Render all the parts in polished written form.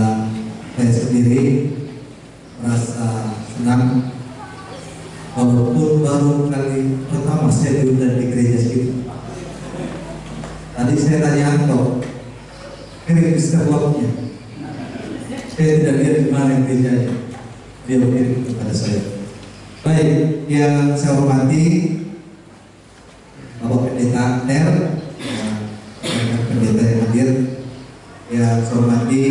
Dan saya sendiri merasa senang walaupun baru kali pertama saya diundang di gereja sini. Tadi saya tanya Anto, kirim waktunya. Saya tidak lihat di mana gerejanya. Dia kirim kepada saya. Baik, yang saya hormati Bapak Pendeta Ter, pendeta yang hadir, yang saya hormati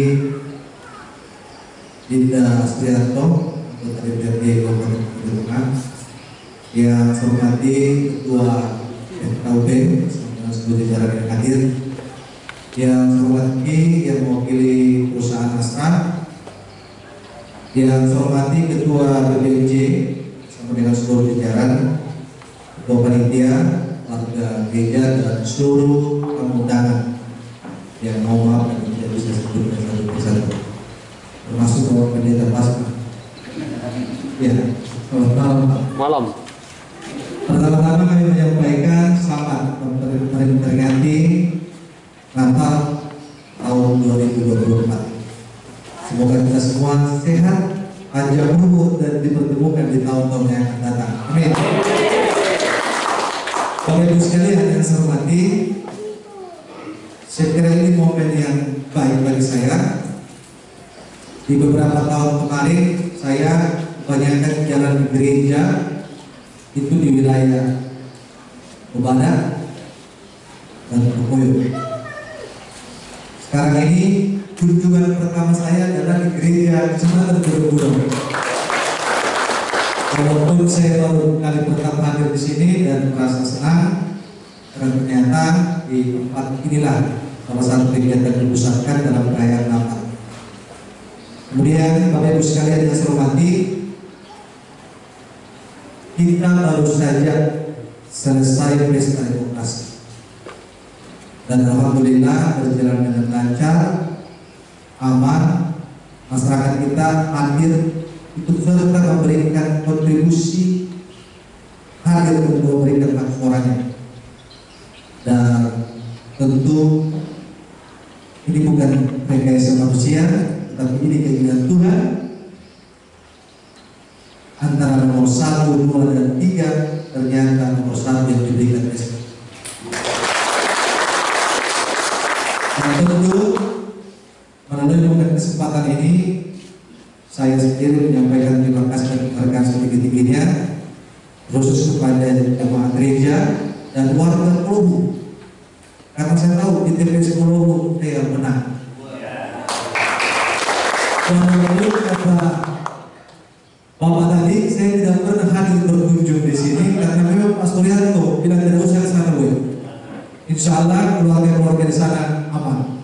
Dinda Astrianto, anggota DPRD Kabupaten Pegunungan, yang saya hormati Ketua FKUB dan seluruh jajaran yang hadir, yang saya hormati yang mewakili perusahaan Astra, yang saya hormati Ketua BPJ sama dengan seluruh jajaran, Ketua Panitia, warga gereja dan seluruh tamu undangan yang mau maaf dan tidak bisa sebutkan satu persatu, termasuk Bapak Pendeta Pasca. Ya, selamat malam. Pertama-tama kami menyampaikan selamat memperingati Natal tahun 2024. Semoga kita semua sehat, panjang umur dan dipertemukan di tahun-tahun yang akan datang. Amin. Bapak Ibu sekalian yang saya hormati, saya kira ini momen yang baik bagi saya. Di beberapa tahun kemarin saya kebanyakan jalan di gereja itu di wilayah Obada dan Kokoyo. Sekarang ini kunjungan pertama saya adalah di gereja Kecamatan Borobudur. Walaupun saya baru kali pertama hadir di sini dan merasa senang, karena ternyata di tempat inilah salah satu kegiatan dipusatkan dalam perayaan Natal. Kemudian Bapak Ibu sekalian yang saya hormati, kita baru saja selesai pesta demokrasi dan alhamdulillah berjalan dengan lancar, aman. Masyarakat kita hadir ikut serta memberikan kontribusi, hadir untuk memberikan hak suaranya. Dan tentu ini bukan rekayasa manusia, tetapi ini keinginan Tuhan. Antara nomor 1, 2, dan 3 ternyata nomor 1 yang diberikan Yesus. Dan tentu melalui kesempatan ini saya sendiri menyampaikan terima kasih dan penghargaan setinggi-tingginya, khusus kepada jemaat gereja dan warga Kolobu, karena saya tahu di TPS Kolobu saya menang. Walaupun kata Bapak tadi, saya tidak pernah hadir berkunjung di sini karena memang Pak Suryanto bilang tidak usah ke sana, Bu. Insya Allah keluarga-keluarga di sana aman.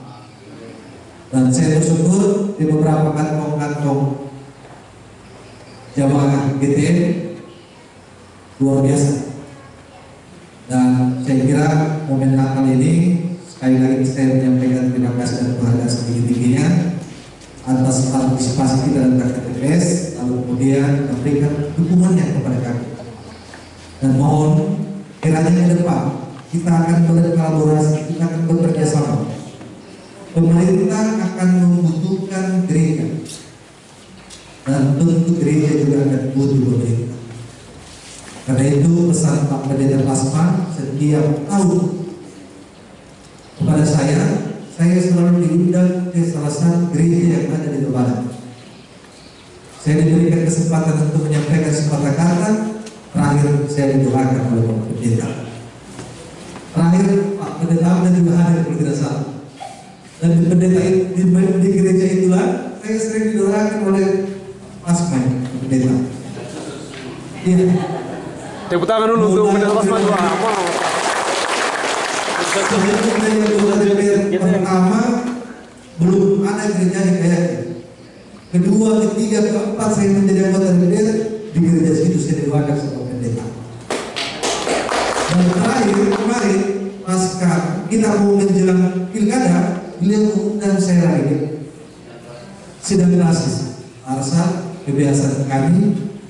Dan saya bersyukur di beberapa kantong-kantong jamaah GTM luar biasa. Dan saya kira momen Natal ini sekali lagi saya menyampaikan terima kasih dan penghargaan setinggi-tingginya atas partisipasi kita dalam KTPS, lalu kemudian memberikan dukungannya kepada kami. Dan mohon kiranya ke depan kita akan berkolaborasi, kita akan bekerja sama. Pemerintah akan membutuhkan gereja, dan tentu gereja juga akan butuh pemerintah. Karena itu pesan Pak Pendeta Plasma setiap tahun kepada saya selalu diundang ke salah satu gereja yang ada di Lebaran. Saya diberikan kesempatan untuk menyampaikan sepatah kata. Terakhir saya didoakan oleh Pak Pendeta. Terakhir Pak Pendeta dan juga hadir kalau tidak salah. Dan di pendeta di gereja itulah saya sering didoakan oleh Plasma Pendeta. Iya. Tepuk tangan dulu untuk Pendeta Plasma doa. Pertama, belum ada gereja yang kayak kedua, ketiga, keempat saya menjadi anggota DPR di gereja situ saya diwakil sebagai pendeta. Dan terakhir kemarin pasca kita mau menjelang pilkada, beliau mengundang saya lagi sidang klasis. Arsa kebiasaan kami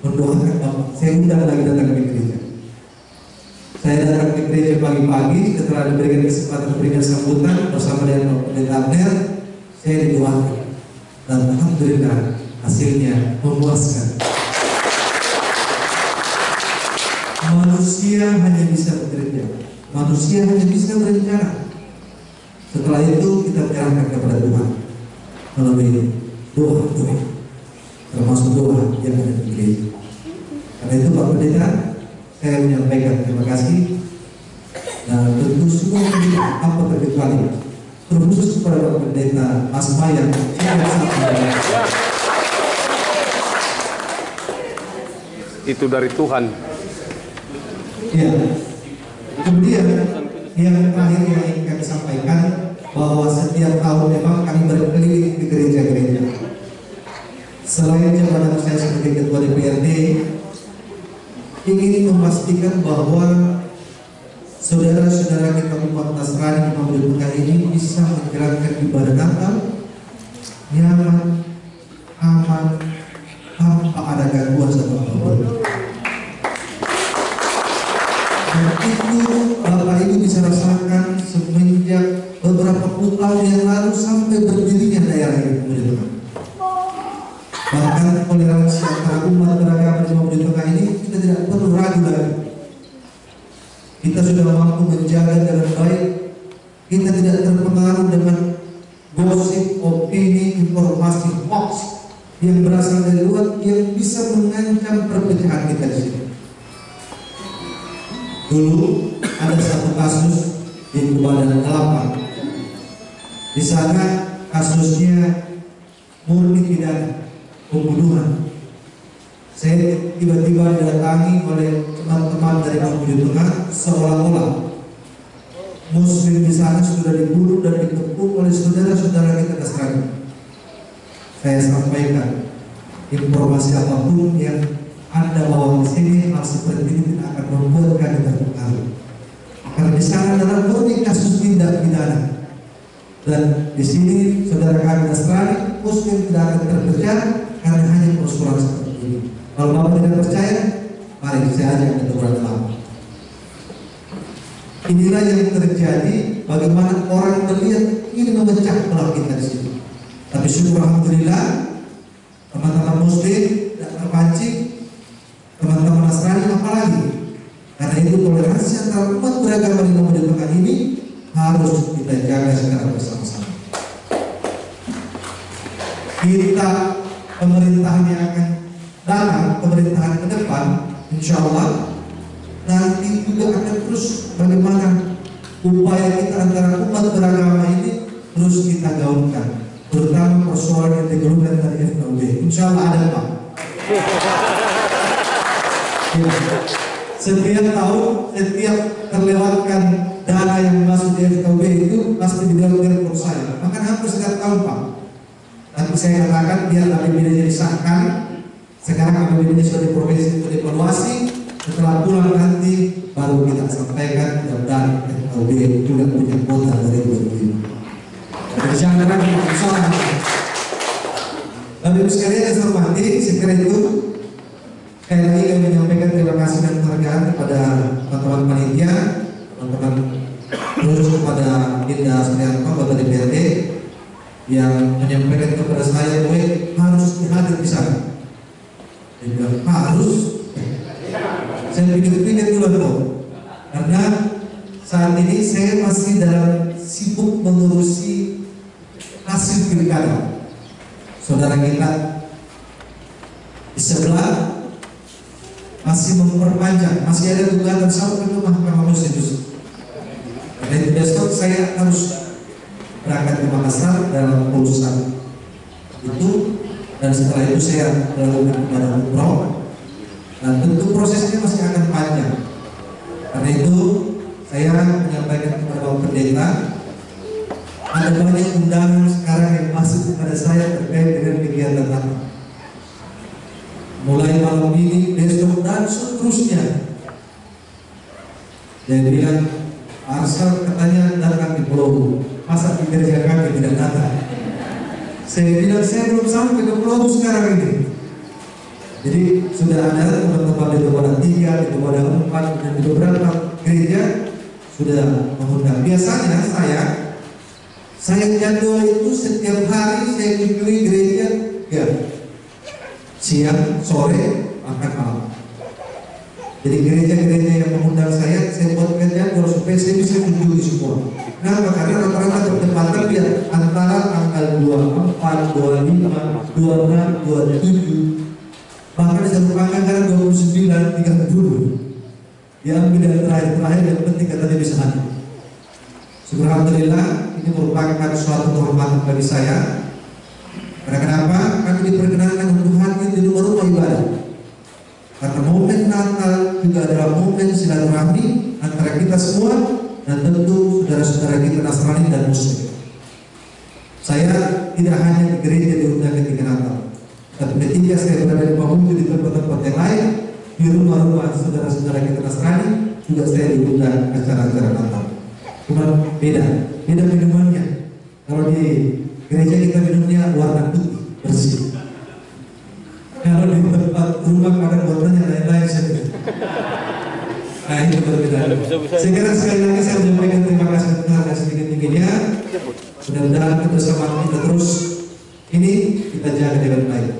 berdoakan Bapak. Saya undang lagi datang ke gereja. Saya datang ke gereja pagi-pagi setelah diberikan kesempatan memberikan sambutan bersama dengan Pendeta Abner. Saya didoakan dan alhamdulillah hasilnya memuaskan. Manusia hanya bisa bekerja, manusia hanya bisa berencana. Setelah itu kita menyerahkan kepada Tuhan melalui doa, termasuk doa yang ada di gereja. Karena itu Pak Pendeta, saya menyampaikan terima kasih dan tentu semua pendeta tanpa terkecuali, terkhusus kepada Pak Pendeta Asma yang itu dari Tuhan. Ya. Kemudian yang terakhir yang ingin kami sampaikan bahwa setiap tahun memang kami berkeliling di gereja-gereja. Selain jabatan saya sebagai ketua DPRD, ingin memastikan bahwa saudara-saudara kita umat Nasrani Imam Buddha ini bisa menjalankan ibadah Natal nyaman, aman, tanpa ada gangguan sama apapun. Dan itu Bapak Ibu bisa rasakan semenjak beberapa puluh tahun yang lalu sampai berdirinya daerah ini. Bahkan toleransi antara umat beragama di Mamuju Tengah ini kita tidak perlu ragu lagi. Kita sudah mampu menjaga dengan baik. Kita tidak terpengaruh dengan gosip, opini, informasi hoax yang berasal dari luar yang bisa mengancam perpecahan kita di sini. Dulu ada satu kasus di Kubadan Kelapa. Di sana kasusnya murni pidana, pembunuhan. Saya tiba-tiba didatangi oleh teman-teman dari Mamuju Tengah seolah-olah Muslim di sana sudah dibunuh dan dikepung oleh saudara-saudara kita Nasrani. Saya sampaikan informasi apapun yang Anda bawa di sini, hal seperti ini tidak akan membuat kami terpengaruh. Karena di sana adalah murni kasus tindak pidana. Dan di sini saudara kami Nasrani, Muslim tidak akan terpecah karena hanya persoalan seperti ini. Kalau Bapak tidak percaya, mari saya ajak kita berdoa. Inilah yang terjadi, bagaimana orang melihat ini memecah belah kita di sini. Tapi syukur alhamdulillah, teman-teman Muslim tidak terpancing, teman-teman Nasrani apalagi. Karena itu toleransi antara umat beragama di Mamuju Tengah ini harus kita jaga secara bersama-sama. Kita pemerintahan yang akan datang, pemerintahan ke depan, insya Allah nanti juga akan terus bagaimana upaya kita antara umat beragama ini terus kita gaungkan, terutama persoalan yang digaungkan dari FKUB. Insya Allah ada Pak. Setiap tahun, setiap terlewatkan dana yang masuk di FKUB itu pasti digaungkan untuk saya. Bahkan hampir setiap tahun Pak. Tapi saya katakan biar APBD disahkan. Sekarang APBD sudah diprovinsi untuk dievaluasi. Setelah pulang nanti baru kita sampaikan dan FKUB juga punya kuota dari 2025. Jadi jangan ragu bersama. Bapak Ibu sekalian yang saya hormati, sekira itu sekali lagi kami menyampaikan terima kasih dan penghargaan kepada teman-teman panitia, teman-teman terus kepada Dinda Srianto, Bapak DPRD yang menyampaikan kepada saya bahwa harus hadir di sana. Dia bilang harus. Saya pikir-pikir dulu loh, karena saat ini saya masih dalam sibuk mengurusi hasil pilkada. Saudara kita di sebelah masih memperpanjang, masih ada gugatan sampai ke Mahkamah Konstitusi. Dan besok saya harus berangkat ke Makassar dalam urusan itu, dan setelah itu saya lalu kepada umroh. Dan tentu prosesnya masih akan panjang. Karena itu saya menyampaikan kepada Bapak Pendeta, ada banyak undangan sekarang yang masuk kepada saya terkait dengan kegiatan Natal. Mulai malam ini, besok dan seterusnya. Dia bilang, Arsal katanya datang di Pulau, masa di gereja kami tidak datang? Saya bilang saya belum sampai ke Pulau sekarang ini. Jadi sudah ada teman-teman di Tobadan 3, di Tobadan 4, dan di beberapa gereja sudah mengundang. Biasanya saya Saya jadwal itu setiap hari saya kunjungi gereja, ya, siang, sore, makan malam. Jadi gereja-gereja yang mengundang saya buatkan jadwal supaya saya bisa kunjungi semua. Kenapa? Karena rata-rata bertepatan dia antara tanggal 24, 25, 26, 27, bahkan satu rangka kadang 29, 30. Yang tidak terakhir yang penting katanya bisa hadir. Alhamdulillah, ini merupakan suatu kehormatan bagi saya. Karena kenapa? Kami diperkenankan untuk hadir di rumah-rumah ibadah. Karena momen Natal juga adalah momen silaturahmi antara kita semua dan tentu saudara-saudara kita Nasrani dan Muslim. Saya tidak hanya di gereja diundang ketika Natal, tapi ketika saya berada di Mamuju di tempat-tempat yang lain, di rumah-rumah saudara-saudara kita Nasrani juga saya diundang acara-acara Natal. Cuma beda minumannya. Kalau di gereja kita minumnya warna putih bersih. Kalau di tempat rumah ada warnanya lain-lain saja. Nah itu berbeda. Sehingga sekali lagi saya menyampaikan terima kasih kepada sedikit-sedikitnya. Mudah-mudahan kebersamaan kita terus ini kita jaga dengan baik.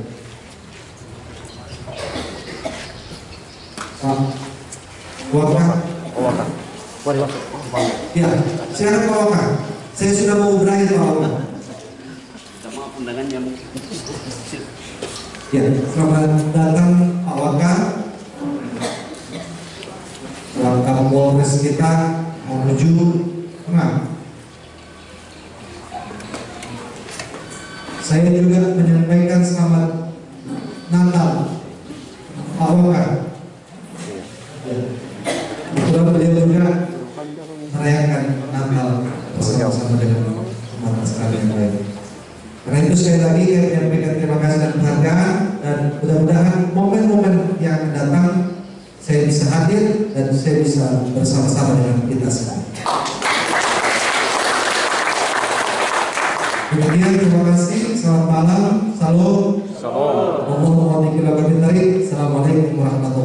Wakaf. Ya, silakan Pak Waka. Saya sudah mau berakhir Pak Waka. Sama undangannya mungkin. Ya, selamat datang Pak Waka. Waka Polres kita menuju tengah. Saya juga menyampaikan selamat Natal Pak Waka. Kebetulan beliau juga merayakan Natal bersama-sama dengan umat sekalian yang lain. Karena itu sekali lagi saya menyampaikan terima kasih dan penghargaan, dan mudah-mudahan momen-momen yang datang saya bisa hadir dan saya bisa bersama-sama dengan kita semua. Kemudian terima kasih, selamat malam, salam. Assalamualaikum warahmatullahi wabarakatuh.